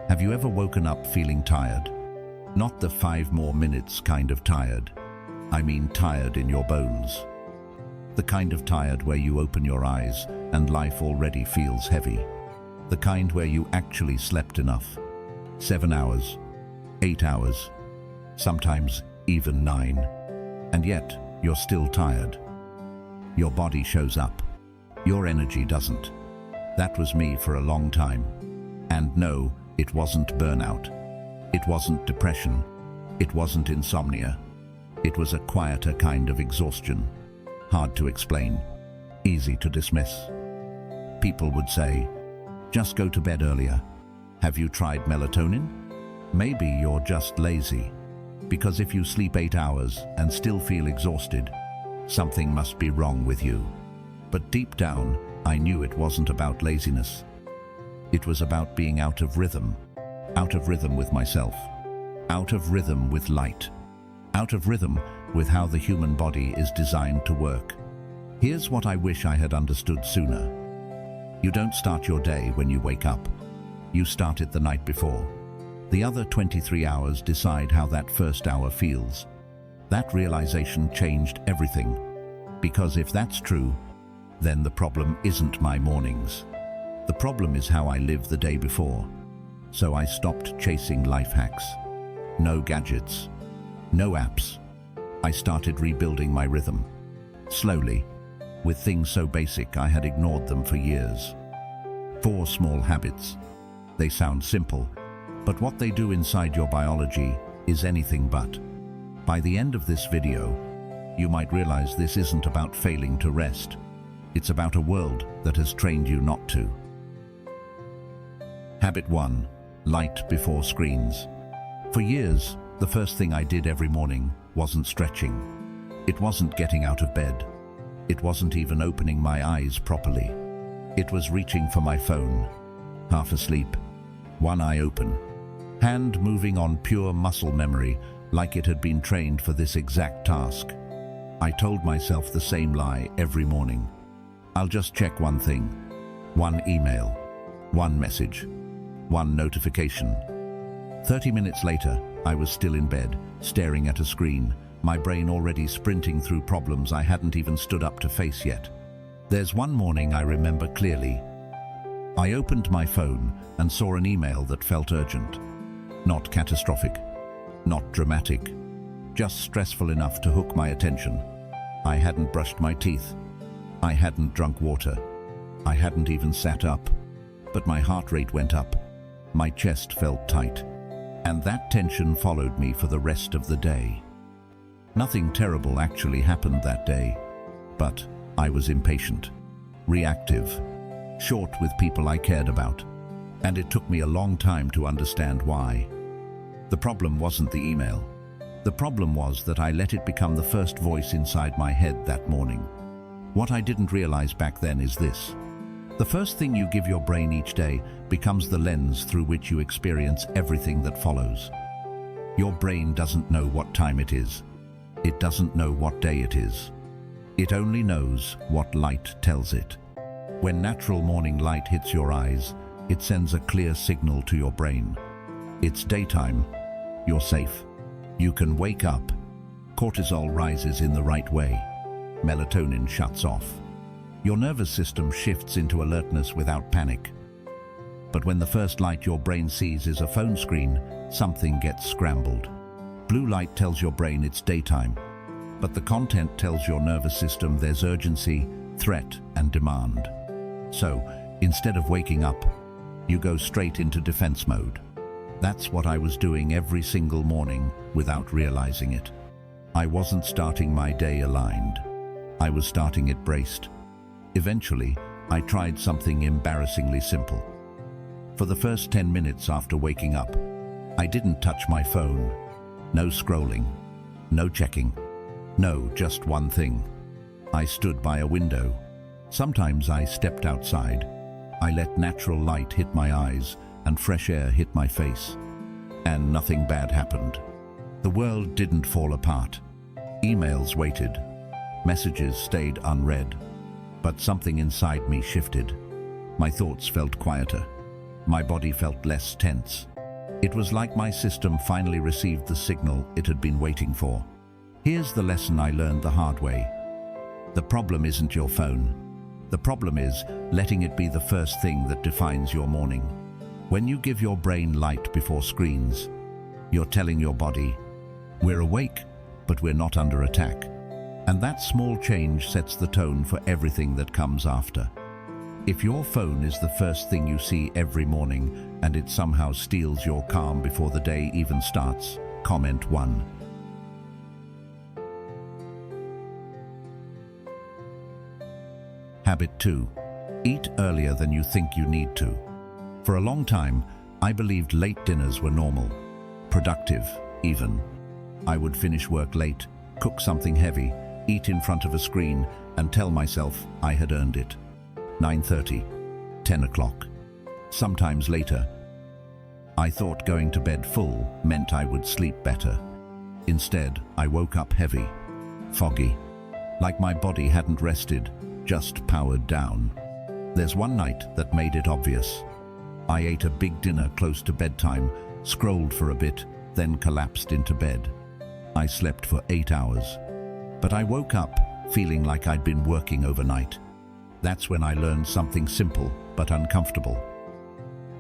Have you ever woken up feeling tired? Not the 5 more minutes kind of tired. I mean tired in your bones. The kind of tired where you open your eyes and life already feels heavy. The kind where you actually slept enough. 7 hours, 8 hours, sometimes even 9. And yet, you're still tired. Your body shows up. Your energy doesn't. That was me for a long time. And no, it wasn't burnout. It wasn't depression. It wasn't insomnia. It was a quieter kind of exhaustion. Hard to explain. Easy to dismiss. People would say, just go to bed earlier. Have you tried melatonin? Maybe you're just lazy. Because if you sleep 8 hours and still feel exhausted, something must be wrong with you. But deep down, I knew it wasn't about laziness. It was about being out of rhythm with myself, out of rhythm with light, out of rhythm with how the human body is designed to work. Here's what I wish I had understood sooner. You don't start your day when you wake up. You start it the night before. The other 23 hours decide how that first hour feels. That realization changed everything. Because if that's true, then the problem isn't my mornings. The problem is how I live the day before. So I stopped chasing life hacks. No gadgets, no apps. I started rebuilding my rhythm. Slowly, with things so basic I had ignored them for years. 4 small habits. They sound simple, but what they do inside your biology is anything but. By the end of this video, you might realize this isn't about failing to rest. It's about a world that has trained you not to. Habit 1. Light before screens. For years, the first thing I did every morning wasn't stretching. It wasn't getting out of bed. It wasn't even opening my eyes properly. It was reaching for my phone, half asleep, one eye open, hand moving on pure muscle memory like it had been trained for this exact task. I told myself the same lie every morning. I'll just check one thing, one email, one message, one notification. 30 minutes later, I was still in bed, staring at a screen, my brain already sprinting through problems I hadn't even stood up to face yet. There's one morning I remember clearly. I opened my phone and saw an email that felt urgent. Not catastrophic, not dramatic, just stressful enough to hook my attention. I hadn't brushed my teeth. I hadn't drunk water. I hadn't even sat up. But my heart rate went up. My chest felt tight. And that tension followed me for the rest of the day. Nothing terrible actually happened that day. But I was impatient, reactive, short with people I cared about. And it took me a long time to understand why. The problem wasn't the email. The problem was that I let it become the first voice inside my head that morning. What I didn't realize back then is this. The first thing you give your brain each day becomes the lens through which you experience everything that follows. Your brain doesn't know what time it is. It doesn't know what day it is. It only knows what light tells it. When natural morning light hits your eyes, it sends a clear signal to your brain. It's daytime. You're safe. You can wake up. Cortisol rises in the right way. Melatonin shuts off. Your nervous system shifts into alertness without panic. But when the first light your brain sees is a phone screen, something gets scrambled. Blue light tells your brain it's daytime, but the content tells your nervous system there's urgency, threat, and demand. So, instead of waking up, you go straight into defense mode. That's what I was doing every single morning without realizing it. I wasn't starting my day aligned. I was starting it braced. Eventually, I tried something embarrassingly simple. For the first 10 minutes after waking up, I didn't touch my phone. No scrolling, no checking, no, just one thing. I stood by a window. Sometimes I stepped outside. I let natural light hit my eyes and fresh air hit my face. And nothing bad happened. The world didn't fall apart. Emails waited. Messages stayed unread. But something inside me shifted. My thoughts felt quieter. My body felt less tense. It was like my system finally received the signal it had been waiting for. Here's the lesson I learned the hard way. The problem isn't your phone. The problem is letting it be the first thing that defines your morning. When you give your brain light before screens, you're telling your body, we're awake, but we're not under attack. And that small change sets the tone for everything that comes after. If your phone is the first thing you see every morning and it somehow steals your calm before the day even starts, comment 1. Habit 2. Eat earlier than you think you need to. For a long time, I believed late dinners were normal, productive even. I would finish work late, cook something heavy, eat in front of a screen, and tell myself I had earned it. 9:30, 10 o'clock. Sometimes later, I thought going to bed full meant I would sleep better. Instead, I woke up heavy, foggy, like my body hadn't rested, just powered down. There's one night that made it obvious. I ate a big dinner close to bedtime, scrolled for a bit, then collapsed into bed. I slept for 8 hours, but I woke up feeling like I'd been working overnight. That's when I learned something simple but uncomfortable.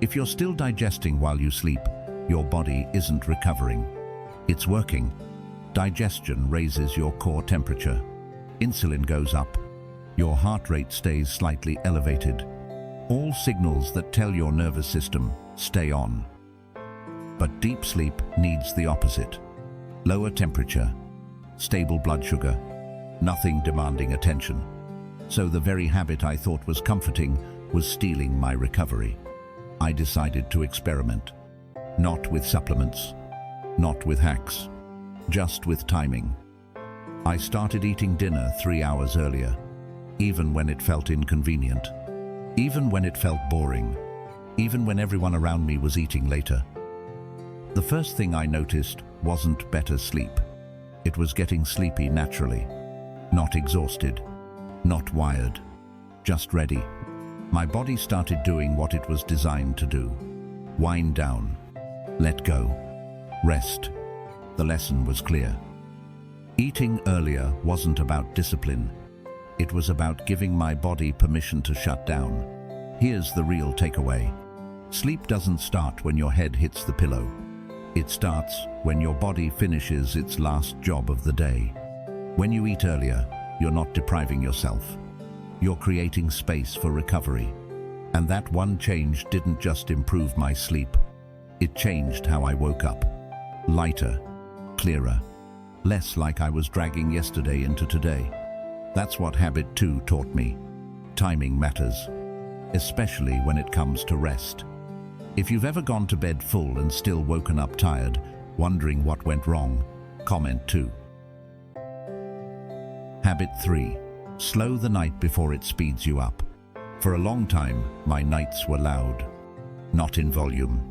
If you're still digesting while you sleep, your body isn't recovering. It's working. Digestion raises your core temperature. Insulin goes up. Your heart rate stays slightly elevated. All signals that tell your nervous system, stay on. But deep sleep needs the opposite. Lower temperature, stable blood sugar, nothing demanding attention. So the very habit I thought was comforting was stealing my recovery. I decided to experiment. Not with supplements, not with hacks, just with timing. I started eating dinner 3 hours earlier, even when it felt inconvenient, even when it felt boring, even when everyone around me was eating later. The first thing I noticed wasn't better sleep. It was getting sleepy naturally, not exhausted, not wired, just ready. My body started doing what it was designed to do. Wind down, let go, rest. The lesson was clear. Eating earlier wasn't about discipline. It was about giving my body permission to shut down. Here's the real takeaway. Sleep doesn't start when your head hits the pillow. It starts when your body finishes its last job of the day. When you eat earlier, you're not depriving yourself. You're creating space for recovery. And that one change didn't just improve my sleep. It changed how I woke up. Lighter, clearer, less like I was dragging yesterday into today. That's what habit 2 taught me. Timing matters, especially when it comes to rest. If you've ever gone to bed full and still woken up tired, wondering what went wrong, comment 2. Habit 3. Slow the night before it speeds you up. For a long time, my nights were loud. Not in volume,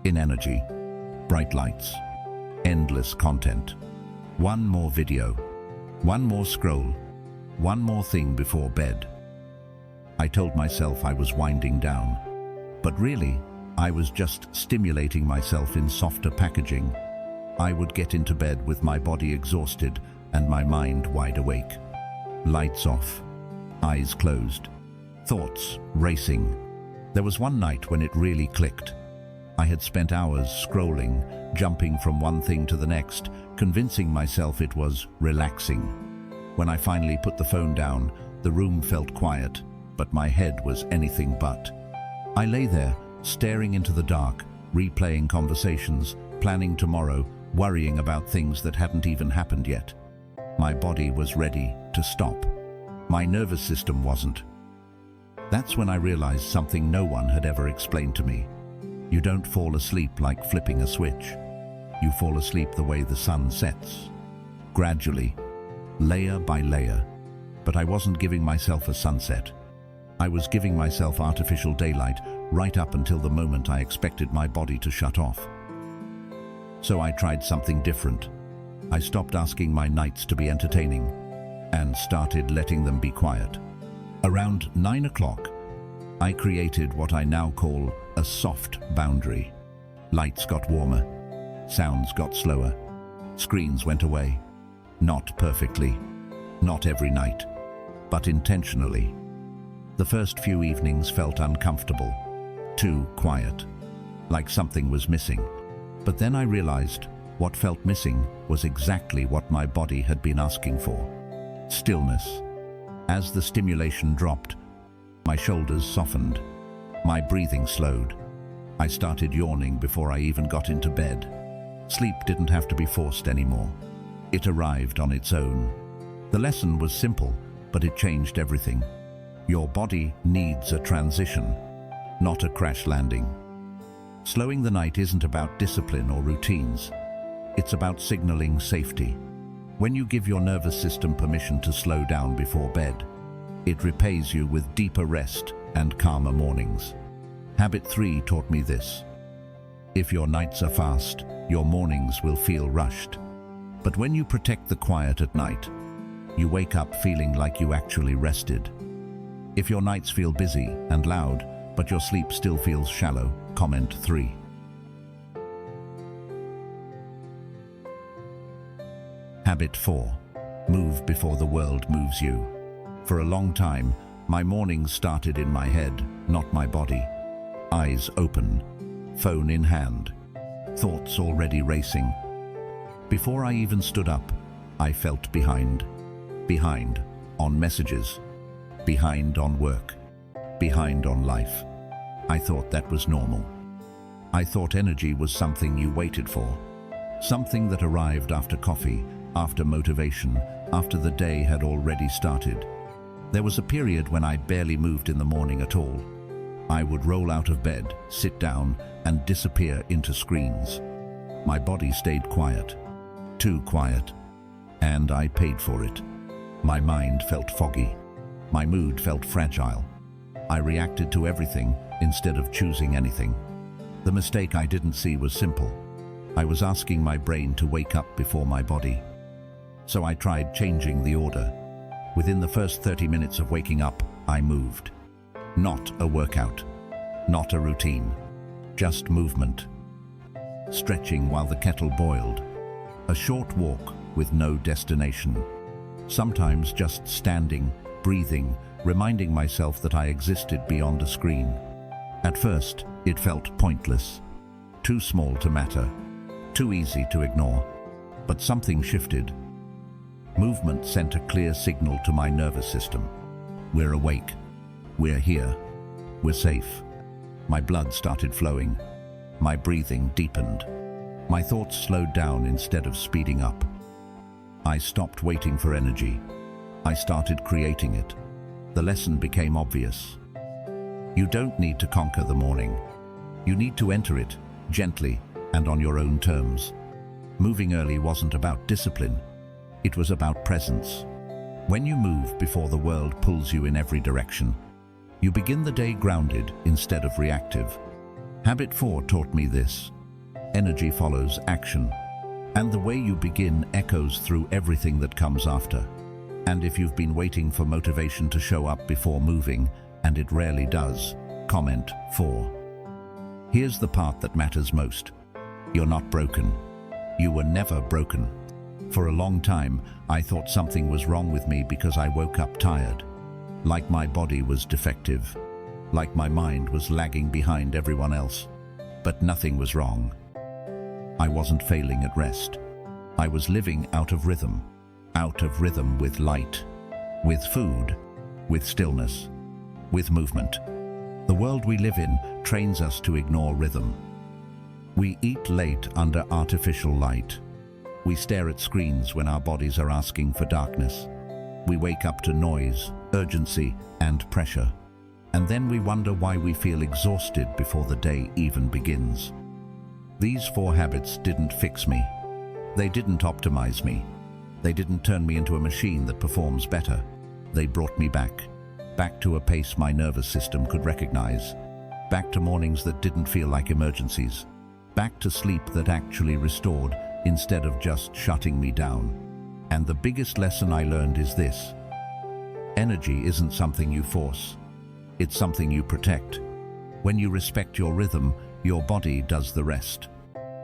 in energy. Bright lights, endless content. One more video, one more scroll, one more thing before bed. I told myself I was winding down, but really, I was just stimulating myself in softer packaging. I would get into bed with my body exhausted and my mind wide awake. Lights off, eyes closed, thoughts racing. There was one night when it really clicked. I had spent hours scrolling, jumping from one thing to the next, convincing myself it was relaxing. When I finally put the phone down, the room felt quiet, but my head was anything but. I lay there, staring into the dark, replaying conversations, planning tomorrow, worrying about things that hadn't even happened yet. My body was ready to stop. My nervous system wasn't. That's when I realized something no one had ever explained to me. You don't fall asleep like flipping a switch. You fall asleep the way the sun sets. Gradually, layer by layer. But I wasn't giving myself a sunset. I was giving myself artificial daylight right up until the moment I expected my body to shut off. So I tried something different. I stopped asking my nights to be entertaining and started letting them be quiet. Around 9 o'clock, I created what I now call a soft boundary. Lights got warmer, sounds got slower, screens went away. Not perfectly, not every night, but intentionally. The first few evenings felt uncomfortable, too quiet, like something was missing. But then I realized what felt missing was exactly what my body had been asking for: stillness. As the stimulation dropped, my shoulders softened, my breathing slowed. I started yawning before I even got into bed. Sleep didn't have to be forced anymore. It arrived on its own. The lesson was simple, but it changed everything. Your body needs a transition, not a crash landing. Slowing the night isn't about discipline or routines. It's about signaling safety. When you give your nervous system permission to slow down before bed, it repays you with deeper rest and calmer mornings. Habit 3 taught me this: if your nights are fast, your mornings will feel rushed. But when you protect the quiet at night, you wake up feeling like you actually rested. If your nights feel busy and loud, but your sleep still feels shallow, comment 3. Habit 4. Move before the world moves you. For a long time, my mornings started in my head, not my body. Eyes open, phone in hand, thoughts already racing. Before I even stood up, I felt behind. Behind on messages, behind on work, behind on life. I thought that was normal. I thought energy was something you waited for, something that arrived after coffee, after motivation, after the day had already started. There was a period when I barely moved in the morning at all. I would roll out of bed, sit down, and disappear into screens. My body stayed quiet, too quiet, and I paid for it. My mind felt foggy. My mood felt fragile. I reacted to everything instead of choosing anything. The mistake I didn't see was simple. I was asking my brain to wake up before my body. So I tried changing the order. Within the first 30 minutes of waking up, I moved. Not a workout, not a routine, just movement. Stretching while the kettle boiled. A short walk with no destination. Sometimes just standing, breathing, reminding myself that I existed beyond a screen. At first, it felt pointless, too small to matter, too easy to ignore. But something shifted. Movement sent a clear signal to my nervous system. We're awake. We're here. We're safe. My blood started flowing. My breathing deepened. My thoughts slowed down instead of speeding up. I stopped waiting for energy. I started creating it. The lesson became obvious. You don't need to conquer the morning. You need to enter it, gently and on your own terms. Moving early wasn't about discipline. It was about presence. When you move before the world pulls you in every direction, you begin the day grounded instead of reactive. Habit 4 taught me this: energy follows action, and the way you begin echoes through everything that comes after. And if you've been waiting for motivation to show up before moving, and it rarely does, comment 4. Here's the part that matters most. You're not broken. You were never broken. For a long time, I thought something was wrong with me because I woke up tired. Like my body was defective. Like my mind was lagging behind everyone else. But nothing was wrong. I wasn't failing at rest. I was living out of rhythm with light, with food, with stillness, with movement. The world we live in trains us to ignore rhythm. We eat late under artificial light. We stare at screens when our bodies are asking for darkness. We wake up to noise, urgency, and pressure. And then we wonder why we feel exhausted before the day even begins. These 4 habits didn't fix me. They didn't optimize me. They didn't turn me into a machine that performs better. They brought me back to a pace my nervous system could recognize, back to mornings that didn't feel like emergencies, back to sleep that actually restored instead of just shutting me down. And the biggest lesson I learned is this: energy isn't something you force. It's something you protect. When you respect your rhythm, your body does the rest.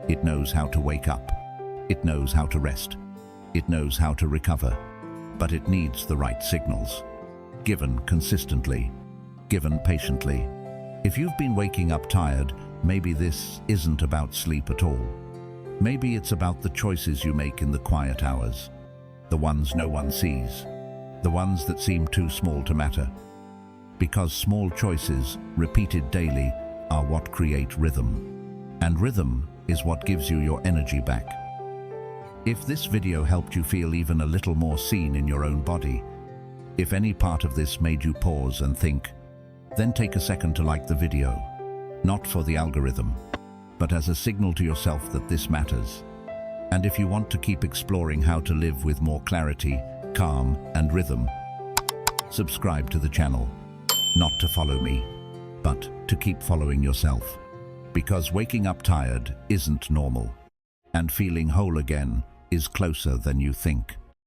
It knows how to wake up. It knows how to rest. It knows how to recover. But it needs the right signals. Given consistently. Given patiently. If you've been waking up tired, maybe this isn't about sleep at all. Maybe it's about the choices you make in the quiet hours. The ones no one sees. The ones that seem too small to matter. Because small choices, repeated daily, are what create rhythm. And rhythm is what gives you your energy back. If this video helped you feel even a little more seen in your own body, if any part of this made you pause and think, then take a second to like the video. Not for the algorithm, but as a signal to yourself that this matters. And if you want to keep exploring how to live with more clarity, calm, and rhythm, subscribe to the channel. Not to follow me, but to keep following yourself. Because waking up tired isn't normal, and feeling whole again is closer than you think.